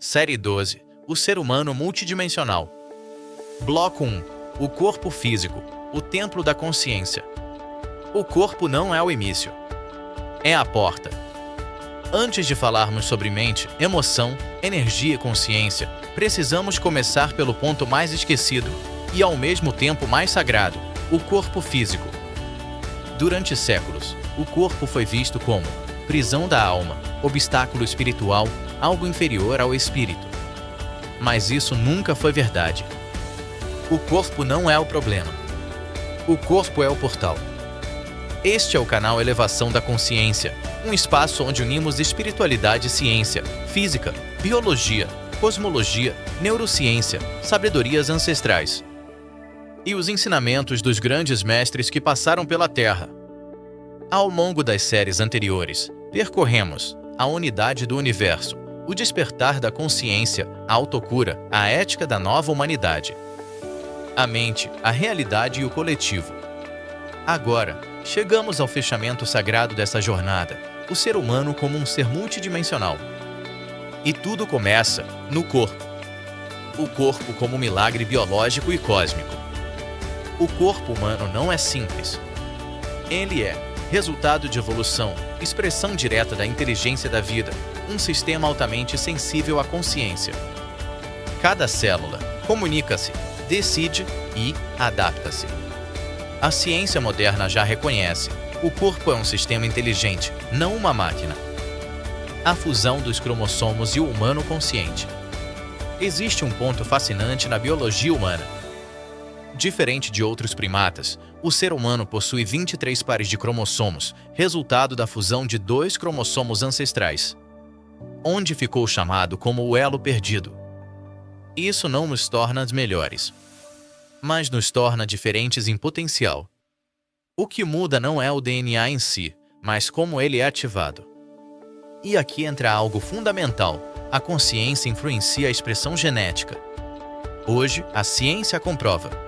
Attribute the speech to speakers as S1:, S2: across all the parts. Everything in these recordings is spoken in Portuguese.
S1: Série 12. O ser humano multidimensional. Bloco 1. O corpo físico, o templo da consciência. O corpo não é o início. É a porta. Antes de falarmos sobre mente, emoção, energia e consciência, precisamos começar pelo ponto mais esquecido e ao mesmo tempo mais sagrado, o corpo físico. Durante séculos, o corpo foi visto como prisão da alma, obstáculo espiritual, algo inferior ao espírito. Mas isso nunca foi verdade. O corpo não é o problema. O corpo é o portal. Este é o canal Elevação da Consciência, um espaço onde unimos espiritualidade e ciência, física, biologia, cosmologia, neurociência, sabedorias ancestrais e os ensinamentos dos grandes mestres que passaram pela Terra. Ao longo das séries anteriores, percorremos a unidade do universo, o despertar da consciência, a autocura, a ética da nova humanidade, a mente, a realidade e o coletivo. Agora, chegamos ao fechamento sagrado dessa jornada, o ser humano como um ser multidimensional. E tudo começa no corpo. O corpo como milagre biológico e cósmico. O corpo humano não é simples. Ele é resultado de evolução, expressão direta da inteligência da vida, um sistema altamente sensível à consciência. Cada célula comunica-se, decide e adapta-se. A ciência moderna já reconhece: o corpo é um sistema inteligente, não uma máquina. A fusão dos cromossomos e o humano consciente. Existe um ponto fascinante na biologia humana. Diferente de outros primatas, o ser humano possui 23 pares de cromossomos, resultado da fusão de 2 cromossomos ancestrais, onde ficou chamado como o elo perdido. Isso não nos torna melhores, mas nos torna diferentes em potencial. O que muda não é o DNA em si, mas como ele é ativado. E aqui entra algo fundamental: a consciência influencia a expressão genética. Hoje, a ciência comprova.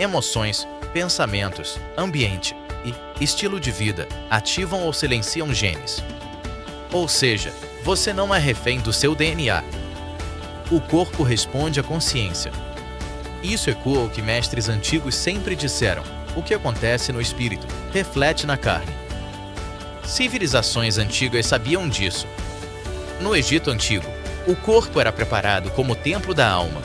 S1: Emoções, pensamentos, ambiente e estilo de vida ativam ou silenciam genes. Ou seja, você não é refém do seu DNA. O corpo responde à consciência. Isso ecoa o que mestres antigos sempre disseram: o que acontece no espírito reflete na carne. Civilizações antigas sabiam disso. No Egito Antigo, o corpo era preparado como templo da alma.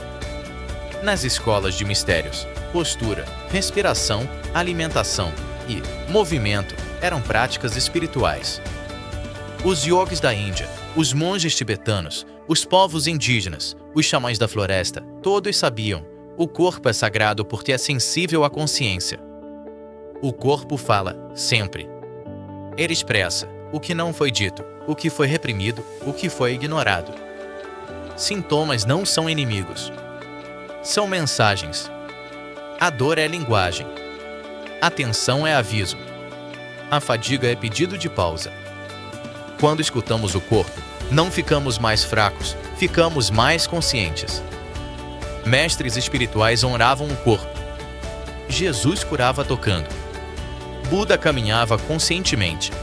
S1: Nas escolas de mistérios, postura, respiração, alimentação e movimento eram práticas espirituais. Os yogis da Índia, os monges tibetanos, os povos indígenas, os xamãs da floresta, todos sabiam: o corpo é sagrado porque é sensível à consciência. O corpo fala, sempre. Ele expressa o que não foi dito, o que foi reprimido, o que foi ignorado. Sintomas não são inimigos. São mensagens. A dor é linguagem. A tensão é aviso. A fadiga é pedido de pausa. Quando escutamos o corpo, não ficamos mais fracos, ficamos mais conscientes. Mestres espirituais honravam o corpo. Jesus curava tocando. Buda caminhava conscientemente.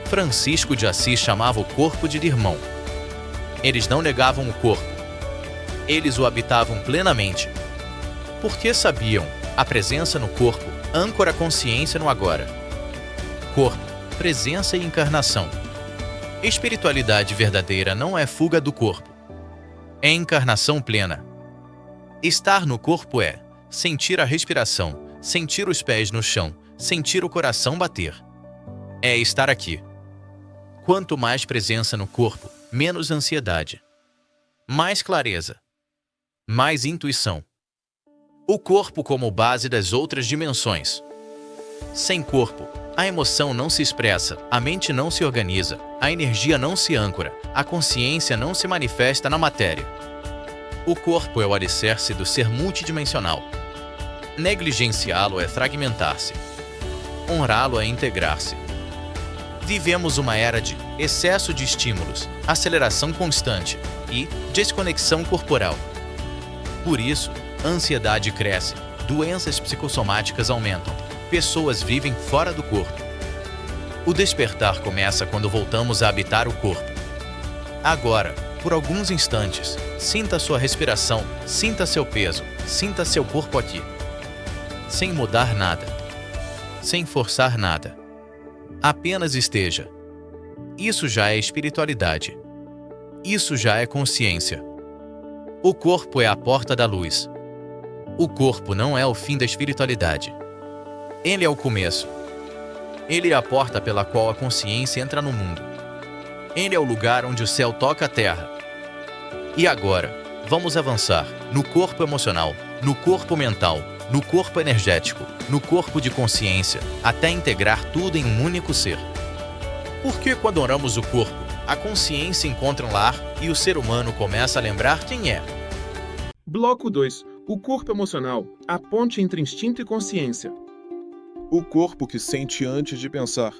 S1: Francisco de Assis chamava o corpo de irmão. Eles não negavam o corpo. Eles o habitavam plenamente. Porque sabiam: a presença no corpo âncora a consciência no agora. Corpo, presença e encarnação. Espiritualidade verdadeira não é fuga do corpo. É encarnação plena. Estar no corpo é sentir a respiração, sentir os pés no chão, sentir o coração bater. É estar aqui. Quanto mais presença no corpo, menos ansiedade. Mais clareza. Mais intuição. O corpo como base das outras dimensões. Sem corpo, a emoção não se expressa, a mente não se organiza, a energia não se âncora, a consciência não se manifesta na matéria. O corpo é o alicerce do ser multidimensional. Negligenciá-lo é fragmentar-se. Honrá-lo é integrar-se. Vivemos uma era de excesso de estímulos, aceleração constante e desconexão corporal. Por isso, a ansiedade cresce, doenças psicossomáticas aumentam, pessoas vivem fora do corpo. O despertar começa quando voltamos a habitar o corpo. Agora, por alguns instantes. Sinta sua respiração, sinta seu peso, sinta seu corpo aqui. Sem mudar nada. Sem forçar nada. Apenas esteja. Isso já é espiritualidade. Isso já é consciência. O corpo é a porta da luz. O corpo não é o fim da espiritualidade. Ele é o começo. Ele é a porta pela qual a consciência entra no mundo. Ele é o lugar onde o céu toca a terra. E agora, vamos avançar no corpo emocional, no corpo mental, no corpo energético, no corpo de consciência, até integrar tudo em um único ser. Porque quando oramos o corpo, a consciência encontra um lar e o ser humano começa a lembrar quem é.
S2: Bloco 2. O corpo emocional, a ponte entre instinto e consciência.
S3: O corpo que sente antes de pensar.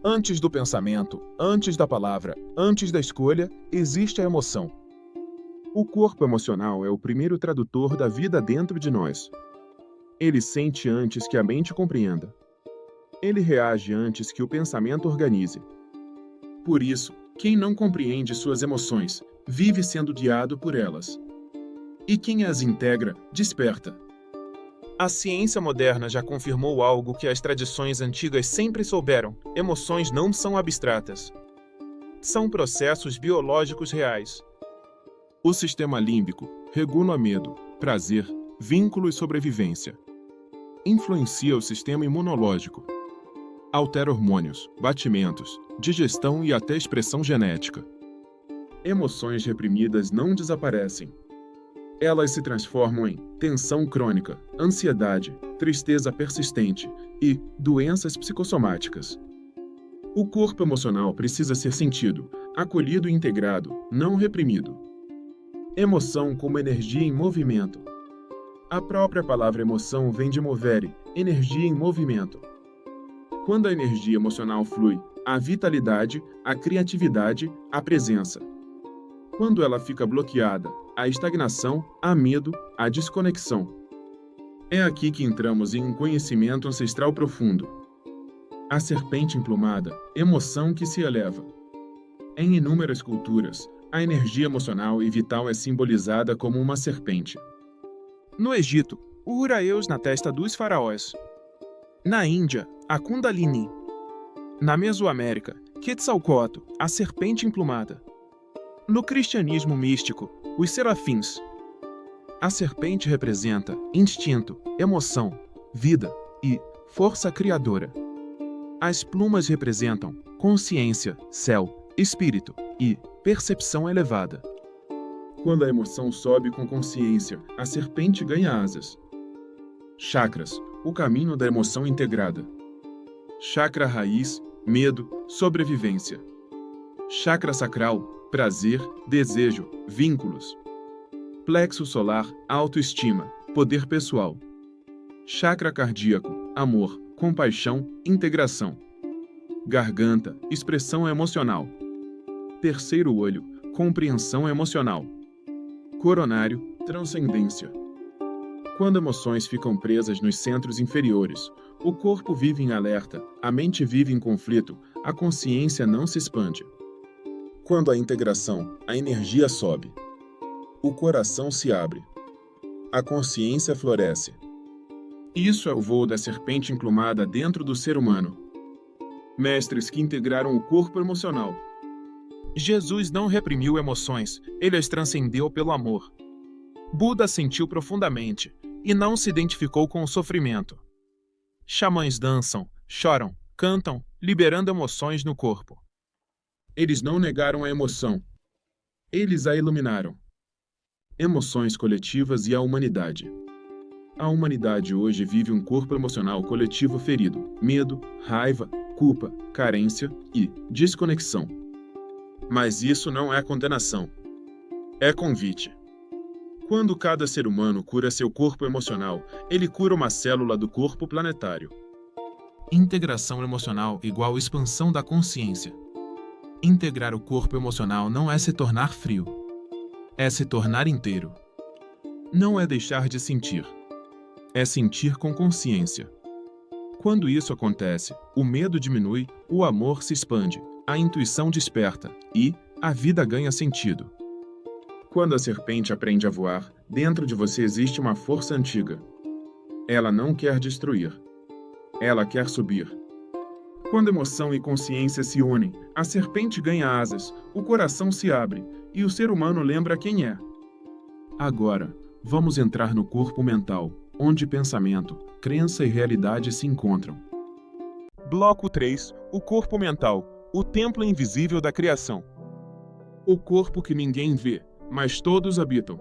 S2: Antes do pensamento, antes da palavra, antes da escolha, existe a emoção. O corpo emocional é o primeiro tradutor da vida dentro de nós. Ele sente antes que a mente compreenda. Ele reage antes que o pensamento organize. Por isso, quem não compreende suas emoções vive sendo guiado por elas. E quem as integra, desperta. A ciência moderna já confirmou algo que as tradições antigas sempre souberam: emoções não são abstratas. São processos biológicos reais. O sistema límbico regula medo, prazer, vínculo e sobrevivência. Influencia o sistema imunológico. Altera hormônios, batimentos, digestão e até expressão genética. Emoções reprimidas não desaparecem. Elas se transformam em tensão crônica, ansiedade, tristeza persistente e doenças psicossomáticas. O corpo emocional precisa ser sentido, acolhido e integrado, não reprimido. Emoção como energia em movimento. A própria palavra emoção vem de movere, energia em movimento. Quando a energia emocional flui, há vitalidade, a criatividade, a presença. Quando ela fica bloqueada, há estagnação, há medo, há desconexão. É aqui que entramos em um conhecimento ancestral profundo. A serpente emplumada, emoção que se eleva. Em inúmeras culturas, a energia emocional e vital é simbolizada como uma serpente. No Egito, o Uraeus na testa dos faraós. Na Índia, a Kundalini. Na Mesoamérica, Quetzalcóatl, a serpente emplumada. No cristianismo místico, os serafins. A serpente representa instinto, emoção, vida e força criadora. As plumas representam consciência, céu, espírito e percepção elevada. Quando a emoção sobe com consciência, a serpente ganha asas. Chakras, o caminho da emoção integrada. Chakra raiz, medo, sobrevivência. Chakra sacral, prazer, desejo, vínculos. Plexo solar, autoestima, poder pessoal. Chakra cardíaco, amor, compaixão, integração. Garganta, expressão emocional. Terceiro olho, compreensão emocional. Coronário, transcendência. Quando emoções ficam presas nos centros inferiores, o corpo vive em alerta, a mente vive em conflito, a consciência não se expande. Quando há integração, a energia sobe. O coração se abre. A consciência floresce. Isso é o voo da serpente emplumada dentro do ser humano. Mestres que integraram o corpo emocional. Jesus não reprimiu emoções, ele as transcendeu pelo amor. Buda sentiu profundamente e não se identificou com o sofrimento. Xamãs dançam, choram, cantam, liberando emoções no corpo. Eles não negaram a emoção. Eles a iluminaram. Emoções coletivas e a humanidade. A humanidade hoje vive um corpo emocional coletivo ferido, medo, raiva, culpa, carência e desconexão. Mas isso não é condenação. É convite. Quando cada ser humano cura seu corpo emocional, ele cura uma célula do corpo planetário. Integração emocional igual expansão da consciência. Integrar o corpo emocional não é se tornar frio. É se tornar inteiro. Não é deixar de sentir. É sentir com consciência. Quando isso acontece, o medo diminui, o amor se expande, a intuição desperta e a vida ganha sentido. Quando a serpente aprende a voar, dentro de você existe uma força antiga. Ela não quer destruir. Ela quer subir. Quando emoção e consciência se unem, a serpente ganha asas, o coração se abre e o ser humano lembra quem é. Agora, vamos entrar no corpo mental, onde pensamento, crença e realidade se encontram. Bloco 3. O corpo mental, o templo invisível da criação. O corpo que ninguém vê, mas todos habitam.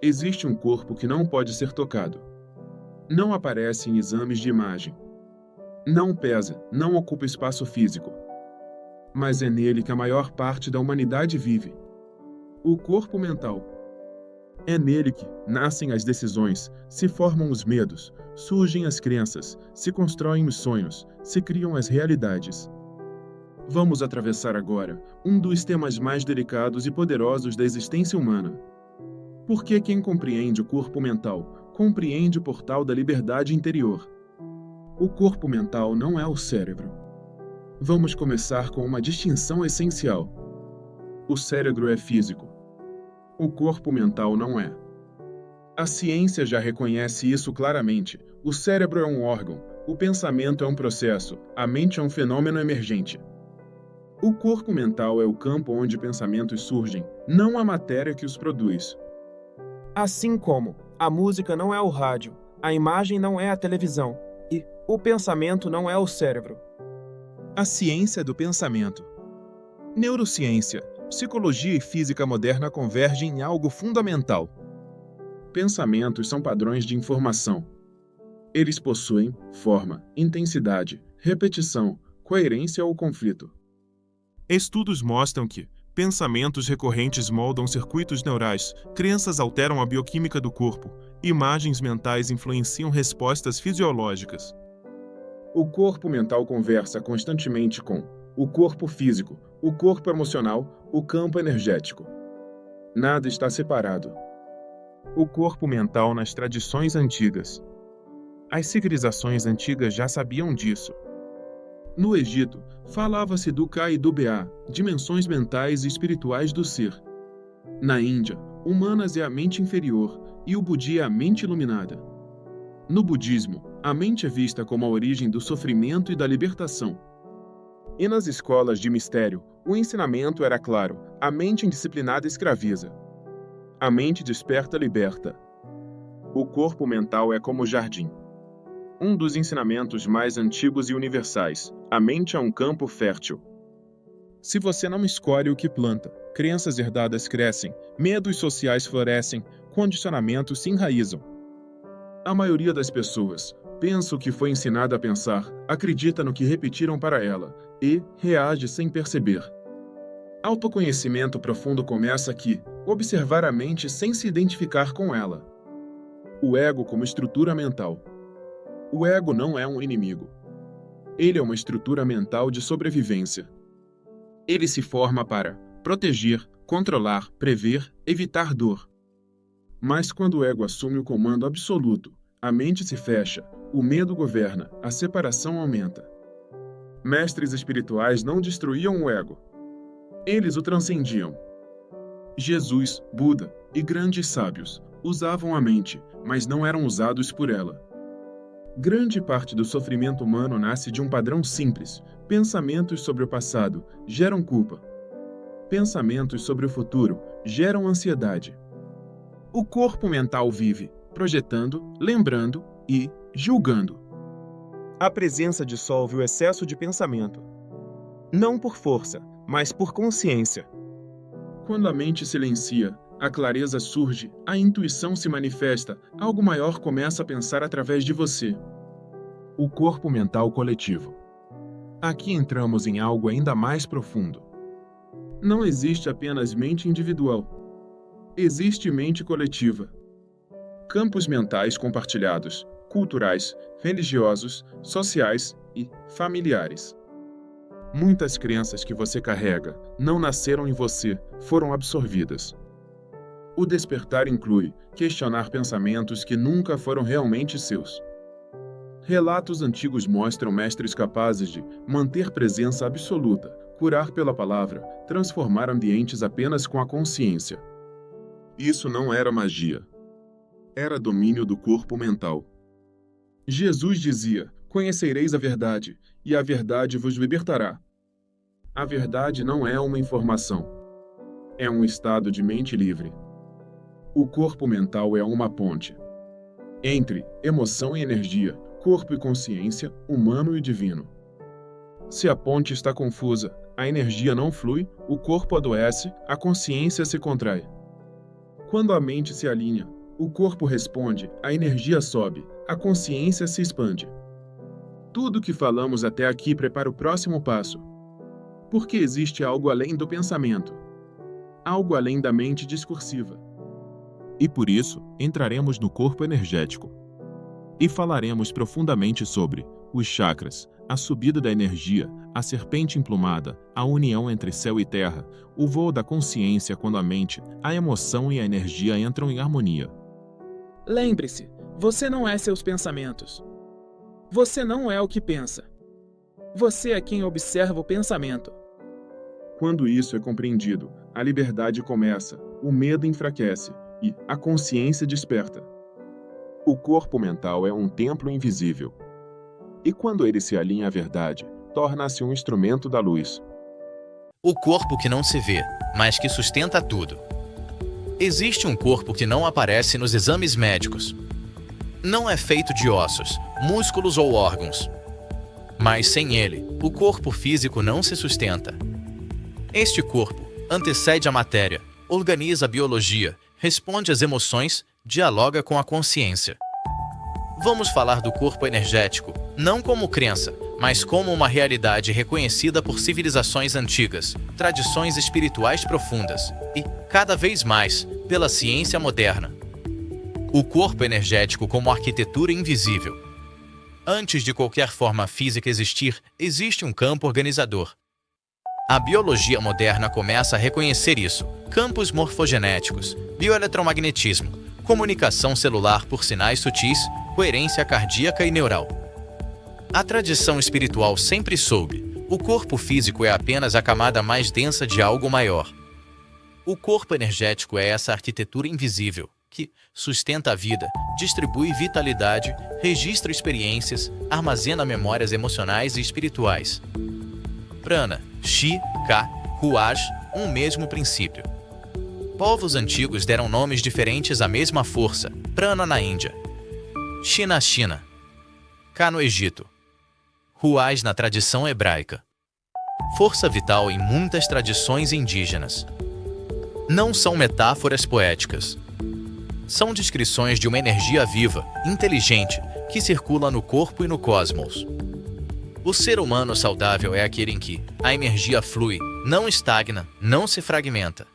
S2: Existe um corpo que não pode ser tocado. Não aparece em exames de imagem. Não pesa, não ocupa espaço físico. Mas é nele que a maior parte da humanidade vive. O corpo mental. É nele que nascem as decisões, se formam os medos, surgem as crenças, se constroem os sonhos, se criam as realidades. Vamos atravessar agora um dos temas mais delicados e poderosos da existência humana. Porque quem compreende o corpo mental, compreende o portal da liberdade interior. O corpo mental não é o cérebro. Vamos começar com uma distinção essencial. O cérebro é físico. O corpo mental não é. A ciência já reconhece isso claramente. O cérebro é um órgão, o pensamento é um processo, a mente é um fenômeno emergente. O corpo mental é o campo onde pensamentos surgem, não a matéria que os produz.
S4: Assim como a música não é o rádio, a imagem não é a televisão e o pensamento não é o cérebro.
S2: A ciência do pensamento. Neurociência, psicologia e física moderna convergem em algo fundamental. Pensamentos são padrões de informação. Eles possuem forma, intensidade, repetição, coerência ou conflito. Estudos mostram que pensamentos recorrentes moldam circuitos neurais, crenças alteram a bioquímica do corpo, imagens mentais influenciam respostas fisiológicas. O corpo mental conversa constantemente com o corpo físico, o corpo emocional, o campo energético. Nada está separado. O corpo mental nas tradições antigas. As civilizações antigas já sabiam disso. No Egito, falava-se do Ka e do Ba, dimensões mentais e espirituais do ser. Na Índia, o Manas é a mente inferior e o Budi é a mente iluminada. No budismo, a mente é vista como a origem do sofrimento e da libertação. E nas escolas de mistério, o ensinamento era claro: a mente indisciplinada escraviza. A mente desperta liberta. O corpo mental é como o jardim. Um dos ensinamentos mais antigos e universais: a mente é um campo fértil. Se você não escolhe o que planta, crenças herdadas crescem, medos sociais florescem, condicionamentos se enraizam. A maioria das pessoas pensa o que foi ensinada a pensar, acredita no que repetiram para ela e reage sem perceber. Autoconhecimento profundo começa aqui, observar a mente sem se identificar com ela. O ego como estrutura mental. O ego não é um inimigo. Ele é uma estrutura mental de sobrevivência. Ele se forma para proteger, controlar, prever, evitar dor. Mas quando o ego assume o comando absoluto, a mente se fecha, o medo governa, a separação aumenta. Mestres espirituais não destruíam o ego. Eles o transcendiam. Jesus, Buda e grandes sábios usavam a mente, mas não eram usados por ela. Grande parte do sofrimento humano nasce de um padrão simples. Pensamentos sobre o passado geram culpa. Pensamentos sobre o futuro geram ansiedade. O corpo mental vive projetando, lembrando e julgando. A presença dissolve o excesso de pensamento. Não por força, mas por consciência. Quando a mente silencia, a clareza surge, a intuição se manifesta, algo maior começa a pensar através de você. O corpo mental coletivo. Aqui entramos em algo ainda mais profundo. Não existe apenas mente individual. Existe mente coletiva. Campos mentais compartilhados, culturais, religiosos, sociais e familiares. Muitas crenças que você carrega não nasceram em você, foram absorvidas. O despertar inclui questionar pensamentos que nunca foram realmente seus. Relatos antigos mostram mestres capazes de manter presença absoluta, Curar pela palavra, transformar ambientes apenas com a consciência. Isso não era magia. Era domínio do corpo mental. Jesus dizia: "Conhecereis a verdade, e a verdade vos libertará." A verdade não é uma informação. É um estado de mente livre. O corpo mental é uma ponte entre emoção e energia, corpo e consciência, humano e divino. Se a ponte está confusa, a energia não flui, o corpo adoece, a consciência se contrai. Quando a mente se alinha, o corpo responde, a energia sobe, a consciência se expande. Tudo o que falamos até aqui prepara o próximo passo. Porque existe algo além do pensamento. Algo além da mente discursiva. E por isso, entraremos no corpo energético. E falaremos profundamente sobre os chakras, a subida da energia, a serpente emplumada, a união entre céu e terra, o voo da consciência quando a mente, a emoção e a energia entram em harmonia.
S4: Lembre-se, você não é seus pensamentos. Você não é o que pensa. Você é quem observa o pensamento.
S2: Quando isso é compreendido, a liberdade começa, o medo enfraquece e a consciência desperta. O corpo mental é um templo invisível. E quando ele se alinha à verdade, torna-se um instrumento da luz.
S1: O corpo que não se vê, mas que sustenta tudo. Existe um corpo que não aparece nos exames médicos. Não é feito de ossos, músculos ou órgãos. Mas sem ele, o corpo físico não se sustenta. Este corpo antecede a matéria, organiza a biologia, responde às emoções, dialoga com a consciência. Vamos falar do corpo energético, não como crença, mas como uma realidade reconhecida por civilizações antigas, tradições espirituais profundas e, cada vez mais, pela ciência moderna. O corpo energético como arquitetura invisível. Antes de qualquer forma física existir, existe um campo organizador. A biologia moderna começa a reconhecer isso. Campos morfogenéticos, bioeletromagnetismo, comunicação celular por sinais sutis, coerência cardíaca e neural. A tradição espiritual sempre soube, o corpo físico é apenas a camada mais densa de algo maior. O corpo energético é essa arquitetura invisível, que sustenta a vida, distribui vitalidade, registra experiências, armazena memórias emocionais e espirituais. Prana, Chi, Ka, Ruaj, um mesmo princípio. Povos antigos deram nomes diferentes à mesma força, Prana na Índia, Chi na China, Ka no Egito, Ruaj na tradição hebraica. Força vital em muitas tradições indígenas. Não são metáforas poéticas. São descrições de uma energia viva, inteligente, que circula no corpo e no cosmos. O ser humano saudável é aquele em que a energia flui, não estagna, não se fragmenta.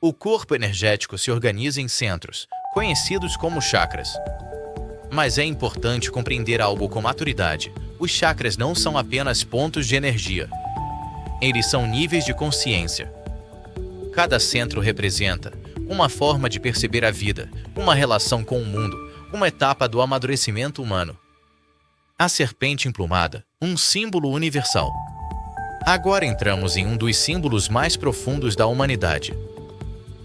S1: O corpo energético se organiza em centros, conhecidos como chakras. Mas é importante compreender algo com maturidade. Os chakras não são apenas pontos de energia. Eles são níveis de consciência. Cada centro representa uma forma de perceber a vida, uma relação com o mundo, uma etapa do amadurecimento humano. A serpente emplumada, um símbolo universal. Agora entramos em um dos símbolos mais profundos da humanidade.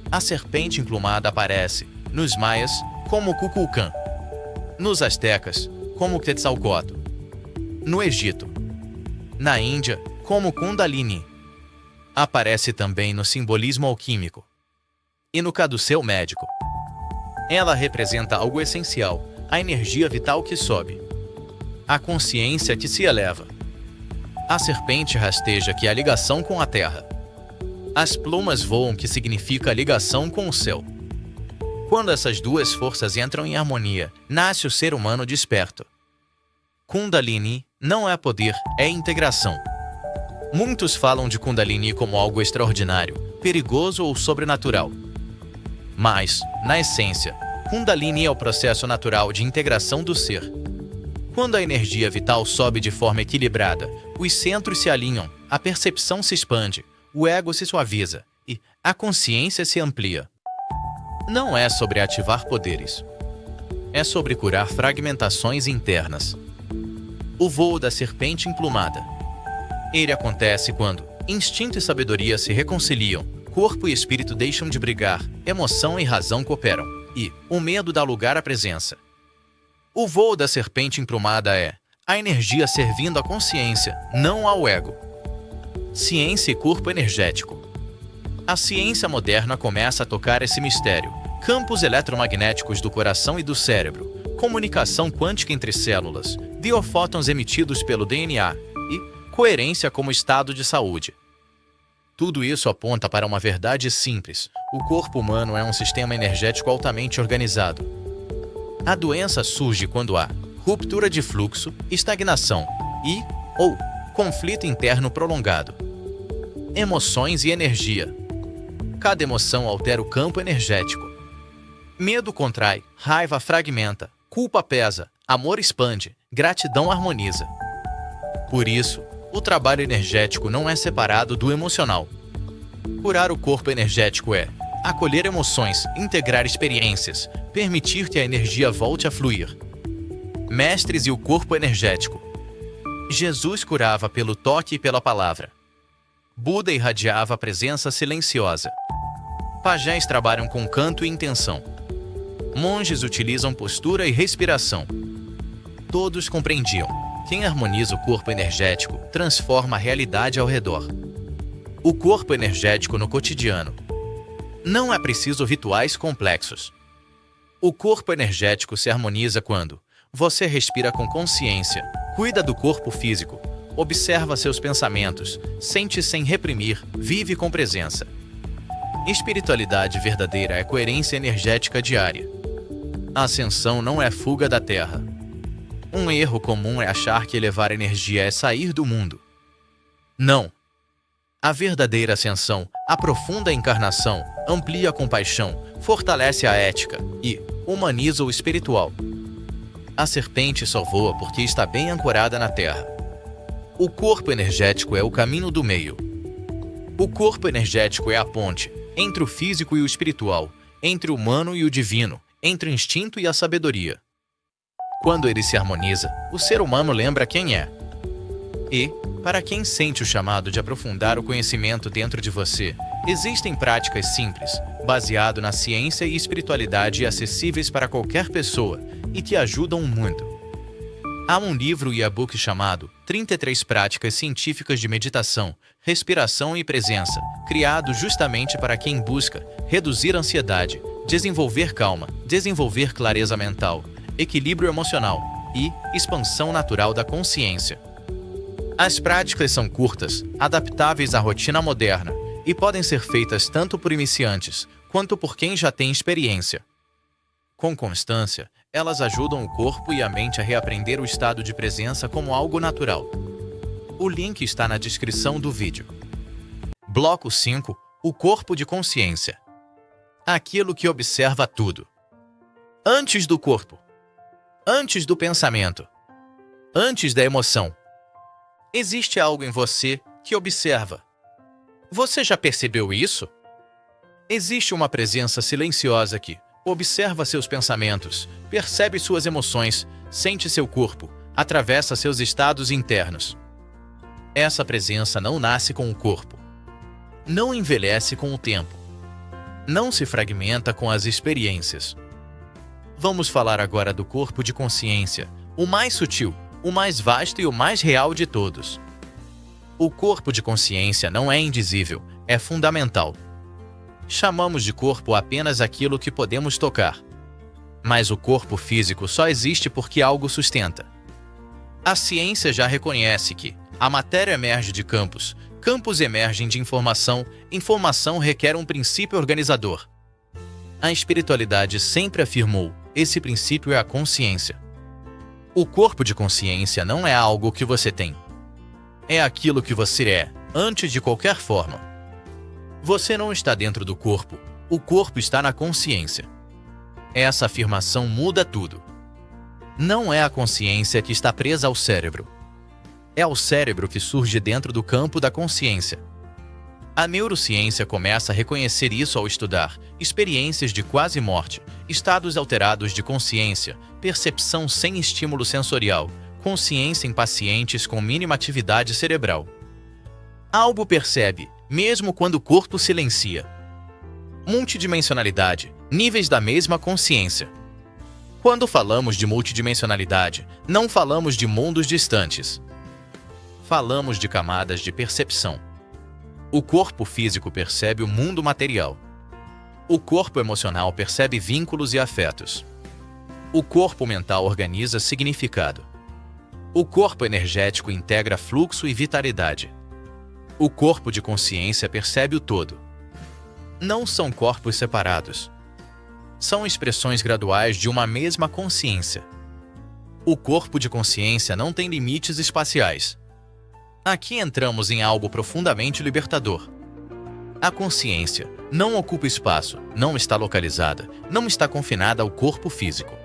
S1: A serpente emplumada aparece, nos maias, como Kukulkan, nos astecas, como Quetzalcóatl, no Egito, na Índia, como Kundalini. Aparece também no simbolismo alquímico e no caduceu médico. Ela representa algo essencial, a energia vital que sobe, a consciência que se eleva. A serpente rasteja, que é a ligação com a terra. As plumas voam, que significa a ligação com o céu. Quando essas duas forças entram em harmonia, nasce o ser humano desperto. Kundalini não é poder, é integração. Muitos falam de Kundalini como algo extraordinário, perigoso ou sobrenatural. Mas, na essência, Kundalini é o processo natural de integração do ser. Quando a energia vital sobe de forma equilibrada, os centros se alinham, a percepção se expande, o ego se suaviza e a consciência se amplia. Não é sobre ativar poderes. É sobre curar fragmentações internas. O voo da serpente emplumada. Ele acontece quando Instinto e sabedoria se reconciliam, corpo e espírito deixam de brigar, emoção e razão cooperam, e o medo dá lugar à presença. O voo da serpente emplumada é a energia servindo à consciência, não ao ego. Ciência e corpo energético. A ciência moderna começa a tocar esse mistério. Campos eletromagnéticos do coração e do cérebro, comunicação quântica entre células, biofótons emitidos pelo DNA e coerência como estado de saúde. Tudo isso aponta para uma verdade simples: o corpo humano é um sistema energético altamente organizado. A doença surge quando há ruptura de fluxo, estagnação ou conflito interno prolongado. Emoções e energia. Cada emoção altera o campo energético. Medo contrai, raiva fragmenta, culpa pesa, amor expande, gratidão harmoniza. Por isso, o trabalho energético não é separado do emocional. Curar o corpo energético é acolher emoções, integrar experiências, permitir que a energia volte a fluir. Mestres e o corpo energético. Jesus curava pelo toque e pela palavra. Buda irradiava a presença silenciosa. Pajés trabalham com canto e intenção. Monges utilizam postura e respiração. Todos compreendiam: quem harmoniza o corpo energético transforma a realidade ao redor. O corpo energético no cotidiano. Não é preciso rituais complexos. O corpo energético se harmoniza quando você respira com consciência, cuida do corpo físico, observa seus pensamentos, sente sem reprimir, vive com presença. Espiritualidade verdadeira é coerência energética diária. A ascensão não é fuga da Terra. Um erro comum é achar que elevar energia é sair do mundo. Não. A verdadeira ascensão aprofunda a encarnação, amplia a compaixão, fortalece a ética e humaniza o espiritual. A serpente só voa porque está bem ancorada na terra. O corpo energético é o caminho do meio. O corpo energético é a ponte entre o físico e o espiritual, entre o humano e o divino, entre o instinto e a sabedoria. Quando ele se harmoniza, o ser humano lembra quem é. E, para quem sente o chamado de aprofundar o conhecimento dentro de você, existem práticas simples, baseadas na ciência e espiritualidade acessíveis para qualquer pessoa e que ajudam muito. Há um livro e e-book chamado 33 Práticas Científicas de Meditação, Respiração e Presença, criado justamente para quem busca reduzir a ansiedade, desenvolver calma, desenvolver clareza mental, equilíbrio emocional e expansão natural da consciência. As práticas são curtas, adaptáveis à rotina moderna e podem ser feitas tanto por iniciantes quanto por quem já tem experiência. Com constância, elas ajudam o corpo e a mente a reaprender o estado de presença como algo natural. O link está na descrição do vídeo. Bloco 5. O corpo de consciência. Aquilo que observa tudo. Antes do corpo. Antes do pensamento. Antes da emoção. Existe algo em você que observa. Você já percebeu isso? Existe uma presença silenciosa que observa seus pensamentos, percebe suas emoções, sente seu corpo, atravessa seus estados internos. Essa presença não nasce com o corpo. Não envelhece com o tempo. Não se fragmenta com as experiências. Vamos falar agora do corpo de consciência, o mais sutil, o mais vasto e o mais real de todos. O corpo de consciência não é indizível, é fundamental. Chamamos de corpo apenas aquilo que podemos tocar. Mas o corpo físico só existe porque algo sustenta. A ciência já reconhece que a matéria emerge de campos, campos emergem de informação, informação requer um princípio organizador. A espiritualidade sempre afirmou: esse princípio é a consciência. O corpo de consciência não é algo que você tem. É aquilo que você é, antes de qualquer forma. Você não está dentro do corpo, o corpo está na consciência. Essa afirmação muda tudo. Não é a consciência que está presa ao cérebro. É o cérebro que surge dentro do campo da consciência. A neurociência começa a reconhecer isso ao estudar experiências de quase morte, estados alterados de consciência, percepção sem estímulo sensorial, consciência em pacientes com mínima atividade cerebral. Algo percebe, mesmo quando o corpo silencia. Multidimensionalidade, níveis da mesma consciência. Quando falamos de multidimensionalidade, não falamos de mundos distantes. Falamos de camadas de percepção. O corpo físico percebe o mundo material. O corpo emocional percebe vínculos e afetos. O corpo mental organiza significado. O corpo energético integra fluxo e vitalidade. O corpo de consciência percebe o todo. Não são corpos separados. São expressões graduais de uma mesma consciência. O corpo de consciência não tem limites espaciais. Aqui entramos em algo profundamente libertador. A consciência não ocupa espaço, não está localizada, não está confinada ao corpo físico.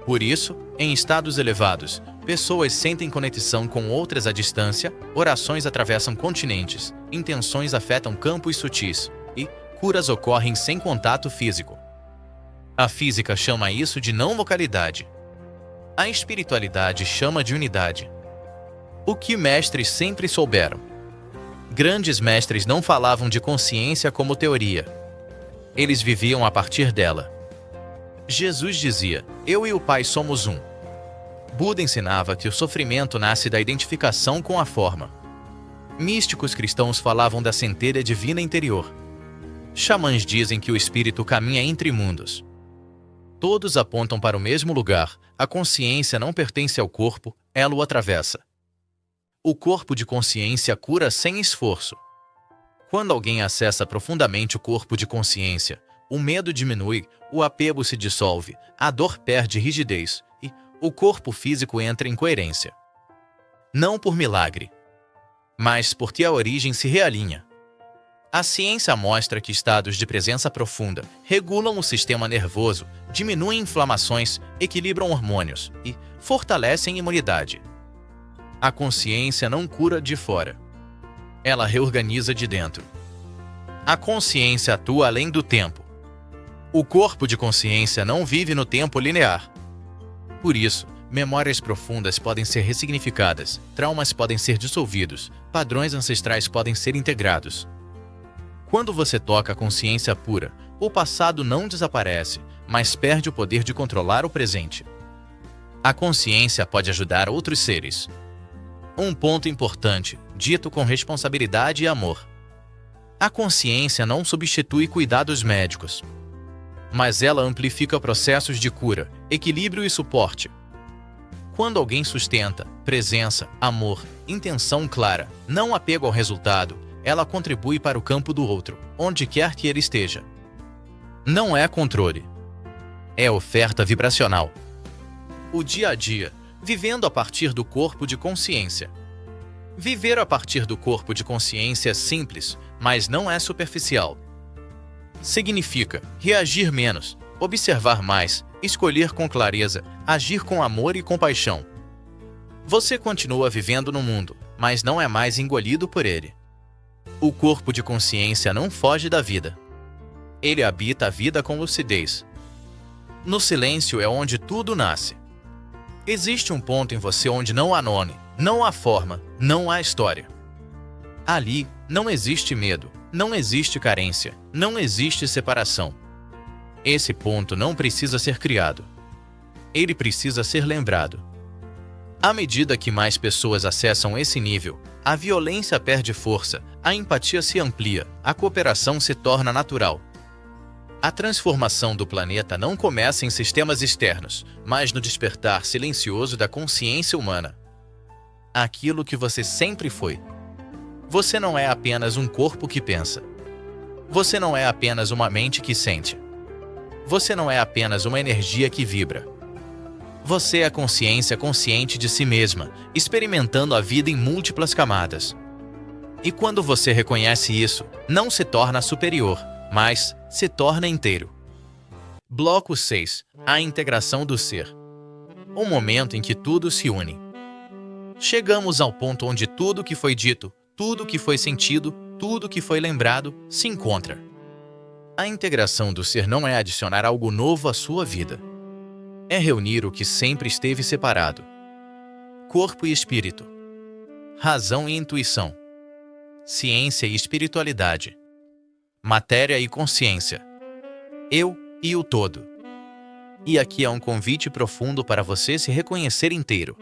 S1: Por isso, em estados elevados, pessoas sentem conexão com outras à distância, orações atravessam continentes, intenções afetam campos sutis e curas ocorrem sem contato físico. A física chama isso de não localidade. A espiritualidade chama de unidade. O que mestres sempre souberam. Grandes mestres não falavam de consciência como teoria. Eles viviam a partir dela. Jesus dizia, eu e o Pai somos um. Buda ensinava que o sofrimento nasce da identificação com a forma. Místicos cristãos falavam da centelha divina interior. Xamãs dizem que o espírito caminha entre mundos. Todos apontam para o mesmo lugar. A consciência não pertence ao corpo, ela o atravessa. O corpo de consciência cura sem esforço. Quando alguém acessa profundamente o corpo de consciência, o medo diminui, o apego se dissolve, a dor perde rigidez e o corpo físico entra em coerência. Não por milagre, mas porque a origem se realinha. A ciência mostra que estados de presença profunda regulam o sistema nervoso, diminuem inflamações, equilibram hormônios e fortalecem a imunidade. A consciência não cura de fora. Ela reorganiza de dentro. A consciência atua além do tempo. O corpo de consciência não vive no tempo linear. Por isso, memórias profundas podem ser ressignificadas, traumas podem ser dissolvidos, padrões ancestrais podem ser integrados. Quando você toca a consciência pura, o passado não desaparece, mas perde o poder de controlar o presente. A consciência pode ajudar outros seres. Um ponto importante, dito com responsabilidade e amor. A consciência não substitui cuidados médicos, mas ela amplifica processos de cura, equilíbrio e suporte. Quando alguém sustenta presença, amor, intenção clara, não apego ao resultado, ela contribui para o campo do outro, onde quer que ele esteja. Não é controle. É oferta vibracional. O dia a dia, vivendo a partir do corpo de consciência. Viver a partir do corpo de consciência é simples, mas não é superficial. Significa reagir menos, observar mais, escolher com clareza, agir com amor e compaixão. Você continua vivendo no mundo, mas não é mais engolido por ele. O corpo de consciência não foge da vida. Ele habita a vida com lucidez. No silêncio é onde tudo nasce. Existe um ponto em você onde não há nome, não há forma, não há história. Ali não existe medo, não existe carência, não existe separação. Esse ponto não precisa ser criado. Ele precisa ser lembrado. À medida que mais pessoas acessam esse nível, a violência perde força, a empatia se amplia, a cooperação se torna natural. A transformação do planeta não começa em sistemas externos, mas no despertar silencioso da consciência humana. Aquilo que você sempre foi. Você não é apenas um corpo que pensa. Você não é apenas uma mente que sente. Você não é apenas uma energia que vibra. Você é a consciência consciente de si mesma, experimentando a vida em múltiplas camadas. E quando você reconhece isso, não se torna superior, mas se torna inteiro. Bloco 6. A integração do ser. O momento em que tudo se une. Chegamos ao ponto onde tudo que foi dito, tudo que foi sentido, tudo que foi lembrado, se encontra. A integração do ser não é adicionar algo novo à sua vida. É reunir o que sempre esteve separado. Corpo e espírito. Razão e intuição. ciência e espiritualidade, matéria e consciência, eu e o todo. E aqui é um convite profundo para você se reconhecer inteiro.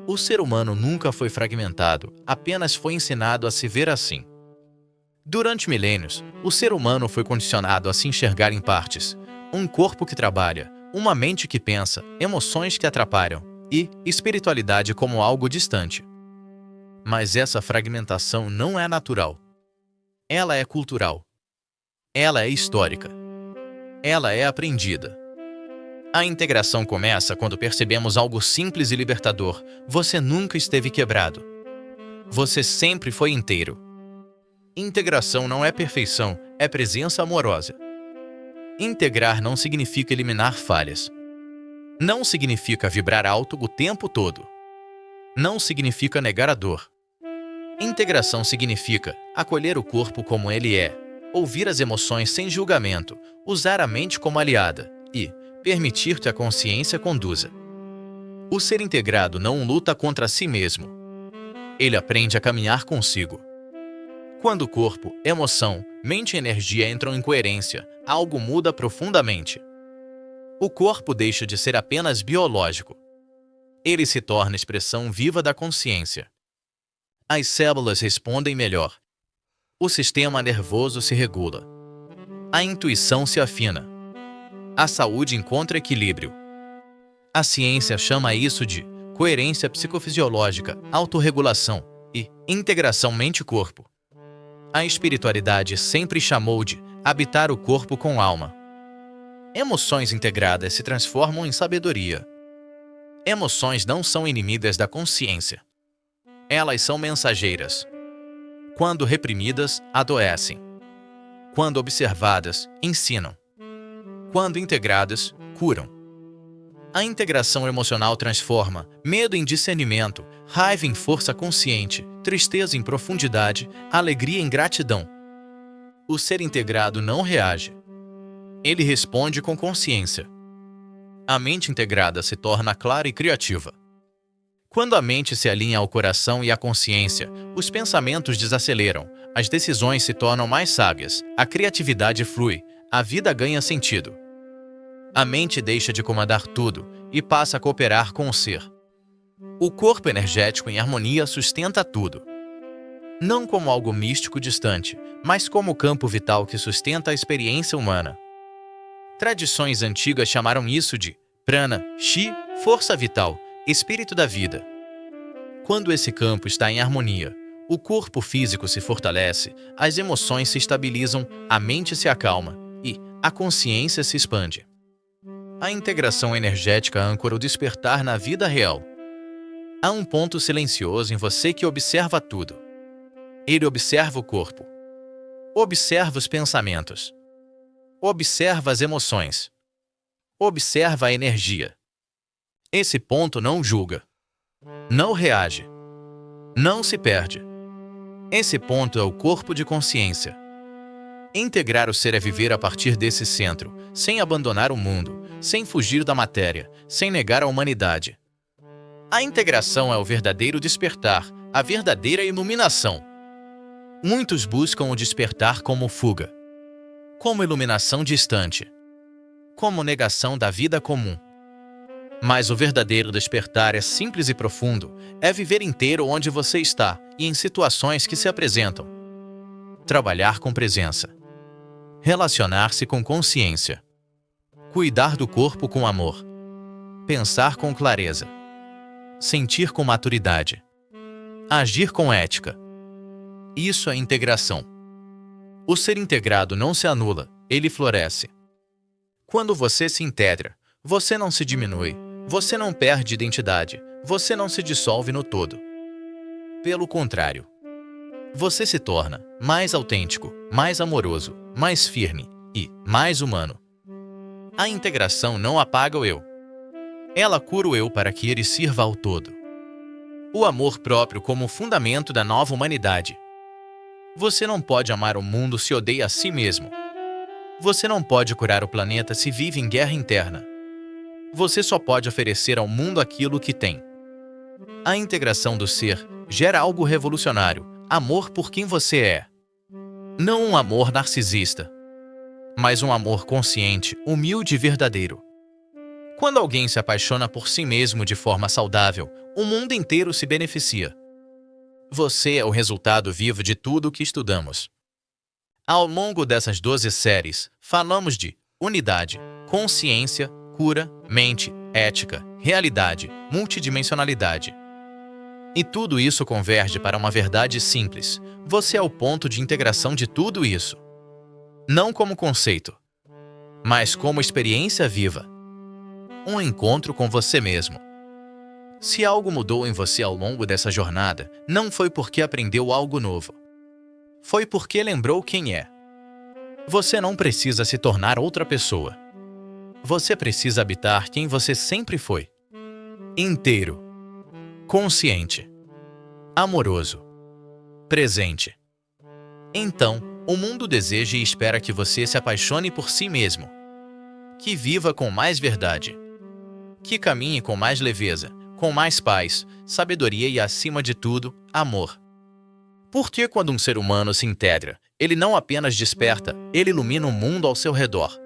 S1: O ser humano nunca foi fragmentado, apenas foi ensinado a se ver assim. Durante milênios, o ser humano foi condicionado a se enxergar em partes, um corpo que trabalha, uma mente que pensa, emoções que atrapalham e espiritualidade como algo distante. Mas essa fragmentação não é natural. Ela é cultural. Ela é histórica. Ela é aprendida. A integração começa quando percebemos algo simples e libertador. Você nunca esteve quebrado. Você sempre foi inteiro. Integração não é perfeição, é presença amorosa. Integrar não significa eliminar falhas. Não significa vibrar alto o tempo todo. Não significa negar a dor. Integração significa acolher o corpo como ele é, ouvir as emoções sem julgamento, usar a mente como aliada e permitir que a consciência conduza. O ser integrado não luta contra si mesmo. Ele aprende a caminhar consigo. Quando corpo, emoção, mente e energia entram em coerência, algo muda profundamente. O corpo deixa de ser apenas biológico. Ele se torna expressão viva da consciência. As células respondem melhor. O sistema nervoso se regula. A intuição se afina. A saúde encontra equilíbrio. A ciência chama isso de coerência psicofisiológica, autorregulação e integração mente-corpo. A espiritualidade sempre chamou de habitar o corpo com alma. Emoções integradas se transformam em sabedoria. Emoções não são inimigas da consciência. Elas são mensageiras. Quando reprimidas, adoecem. Quando observadas, ensinam. Quando integradas, curam. A integração emocional transforma medo em discernimento, raiva em força consciente, tristeza em profundidade, alegria em gratidão. O ser integrado não reage. Ele responde com consciência. A mente integrada se torna clara e criativa. Quando a mente se alinha ao coração e à consciência, os pensamentos desaceleram, as decisões se tornam mais sábias, a criatividade flui, a vida ganha sentido. A mente deixa de comandar tudo e passa a cooperar com o ser. O corpo energético em harmonia sustenta tudo. Não como algo místico distante, mas como o campo vital que sustenta a experiência humana. Tradições antigas chamaram isso de prana, chi, força vital, espírito da vida. Quando esse campo está em harmonia, o corpo físico se fortalece, as emoções se estabilizam, a mente se acalma e a consciência se expande. A integração energética âncora o despertar na vida real. Há um ponto silencioso em você que observa tudo. Ele observa o corpo. Observa os pensamentos. Observa as emoções. Observa a energia. Esse ponto não julga. Não reage. Não se perde. Esse ponto é o corpo de consciência. Integrar o ser é viver a partir desse centro, sem abandonar o mundo, sem fugir da matéria, sem negar a humanidade. A integração é o verdadeiro despertar, a verdadeira iluminação. Muitos buscam o despertar como fuga, como iluminação distante, como negação da vida comum. Mas o verdadeiro despertar é simples e profundo, é viver inteiro onde você está e em situações que se apresentam. Trabalhar com presença. Relacionar-se com consciência. Cuidar do corpo com amor. Pensar com clareza. Sentir com maturidade. Agir com ética. Isso é integração. O ser integrado não se anula, ele floresce. Quando você se integra, você não se diminui, você não perde identidade, você não se dissolve no todo. Pelo contrário, você se torna mais autêntico, mais amoroso, mais firme e mais humano. A integração não apaga o eu. Ela cura o eu para que ele sirva ao todo. O amor próprio como fundamento da nova humanidade. Você não pode amar o mundo se odeia a si mesmo. Você não pode curar o planeta se vive em guerra interna. Você só pode oferecer ao mundo aquilo que tem. A integração do ser gera algo revolucionário, Amor por quem você é. Não um amor narcisista, mas um amor consciente, humilde e verdadeiro. Quando alguém se apaixona por si mesmo de forma saudável, o mundo inteiro se beneficia. Você é o resultado vivo de tudo o que estudamos. Ao longo dessas 12 séries, falamos de unidade, consciência, cura, mente, ética, realidade, multidimensionalidade. E tudo isso converge para uma verdade simples. Você é o ponto de integração de tudo isso. Não como conceito, mas como experiência viva. Um encontro com você mesmo. Se algo mudou em você ao longo dessa jornada, não foi porque aprendeu algo novo. Foi porque lembrou quem é. Você não precisa se tornar outra pessoa. Você precisa habitar quem você sempre foi. Inteiro. Consciente. Amoroso. Presente. Então, o mundo deseja e espera que você se apaixone por si mesmo. Que viva com mais verdade. Que caminhe com mais leveza, com mais paz, sabedoria e, acima de tudo, amor. Porque quando um ser humano se integra, ele não apenas desperta, ele ilumina o mundo ao seu redor.